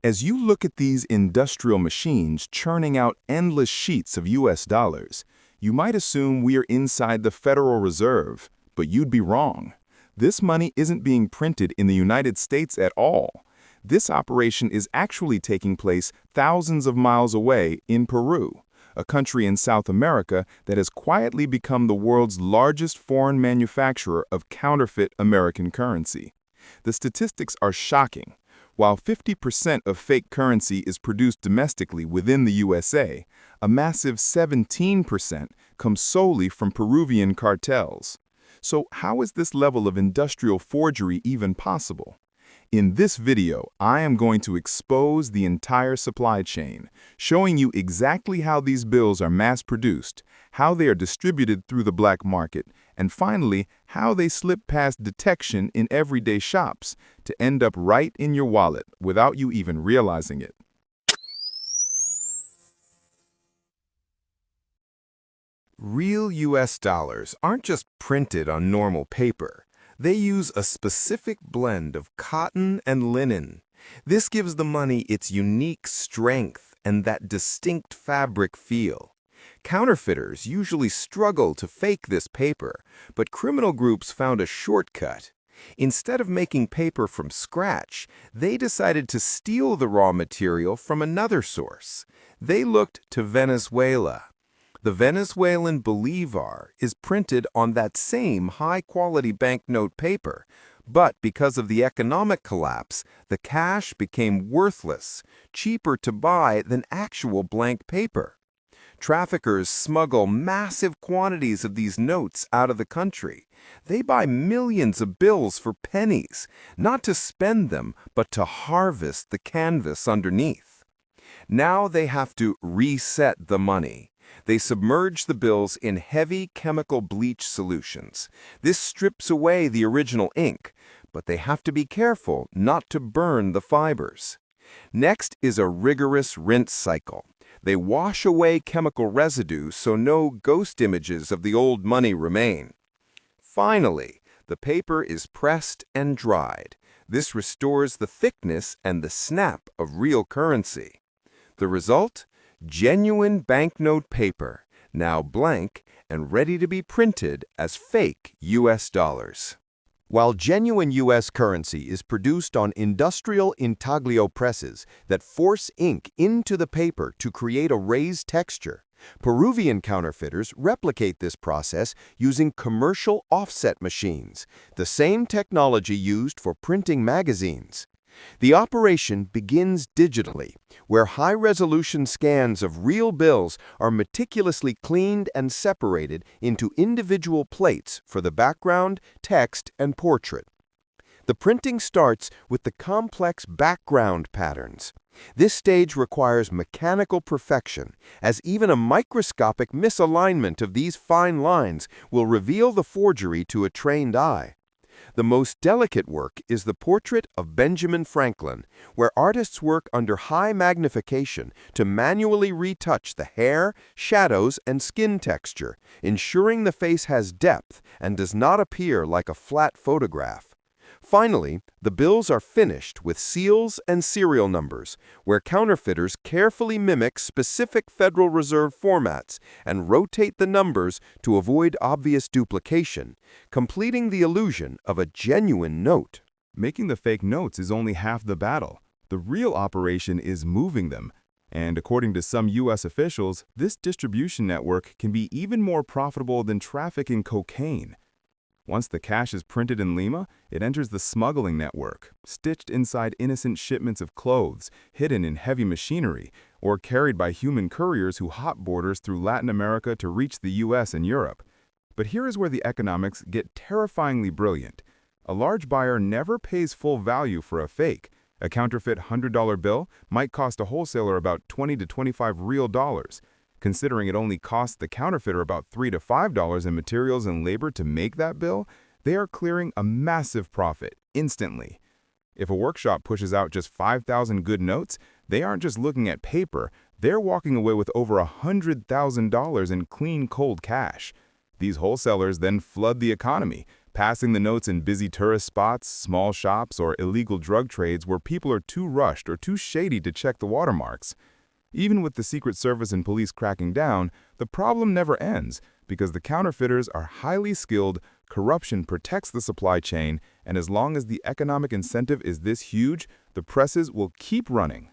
As you look at these industrial machines churning out endless sheets of US dollars, you might assume we are inside the Federal Reserve, but you'd be wrong. This money isn't being printed in the United States at all. This operation is actually taking place thousands of miles away in Peru, a country in South America that has quietly become the world's largest foreign manufacturer of counterfeit American currency. The statistics are shocking. While 50% of fake currency is produced domestically within the USA, a massive 17% comes solely from Peruvian cartels. So how is this level of industrial forgery even possible? In this video, I am going to expose the entire supply chain, showing you exactly how these bills are mass-produced, how they are distributed through the black market, and finally, how they slip past detection in everyday shops to end up right in your wallet without you even realizing it. Real US dollars aren't just printed on normal paper. They use a specific blend of cotton and linen. This gives the money its unique strength and that distinct fabric feel. Counterfeiters usually struggle to fake this paper, but criminal groups found a shortcut. Instead of making paper from scratch, they decided to steal the raw material from another source. They looked to Venezuela. The Venezuelan bolivar is printed on that same high-quality banknote paper, but because of the economic collapse, the cash became worthless, cheaper to buy than actual blank paper. Traffickers smuggle massive quantities of these notes out of the country. They buy millions of bills for pennies, not to spend them, but to harvest the canvas underneath. Now they have to reset the money. They submerge the bills in heavy chemical bleach solutions. This strips away the original ink, but they have to be careful not to burn the fibers. Next is a rigorous rinse cycle. They wash away chemical residue so no ghost images of the old money remain. Finally, the paper is pressed and dried. This restores the thickness and the snap of real currency. The result? Genuine banknote paper, now blank and ready to be printed as fake US dollars. While genuine U.S. currency is produced on industrial intaglio presses that force ink into the paper to create a raised texture, Peruvian counterfeiters replicate this process using commercial offset machines, the same technology used for printing magazines. The operation begins digitally, where high-resolution scans of real bills are meticulously cleaned and separated into individual plates for the background, text, and portrait. The printing starts with the complex background patterns. This stage requires mechanical perfection, as even a microscopic misalignment of these fine lines will reveal the forgery to a trained eye. The most delicate work is the portrait of Benjamin Franklin, where artists work under high magnification to manually retouch the hair, shadows, and skin texture, ensuring the face has depth and does not appear like a flat photograph. Finally, the bills are finished with seals and serial numbers, where counterfeiters carefully mimic specific Federal Reserve formats and rotate the numbers to avoid obvious duplication, completing the illusion of a genuine note. Making the fake notes is only half the battle. The real operation is moving them. And according to some U.S. officials, this distribution network can be even more profitable than trafficking cocaine. Once the cash is printed in Lima, it enters the smuggling network, stitched inside innocent shipments of clothes, hidden in heavy machinery, or carried by human couriers who hop borders through Latin America to reach the US and Europe. But here is where the economics get terrifyingly brilliant. A large buyer never pays full value for a fake. A counterfeit $100 bill might cost a wholesaler about 20 to 25 real dollars. Considering it only costs the counterfeiter about $3 to $5 in materials and labor to make that bill, they are clearing a massive profit instantly. If a workshop pushes out just 5,000 good notes, they aren't just looking at paper, they're walking away with over $100,000 in clean, cold cash. These wholesalers then flood the economy, Passing the notes in busy tourist spots, small shops, or illegal drug trades where people are too rushed or too shady to check the watermarks. Even with the Secret Service and police cracking down, the problem never ends because the counterfeiters are highly skilled, corruption protects the supply chain, and as long as the economic incentive is this huge, the presses will keep running.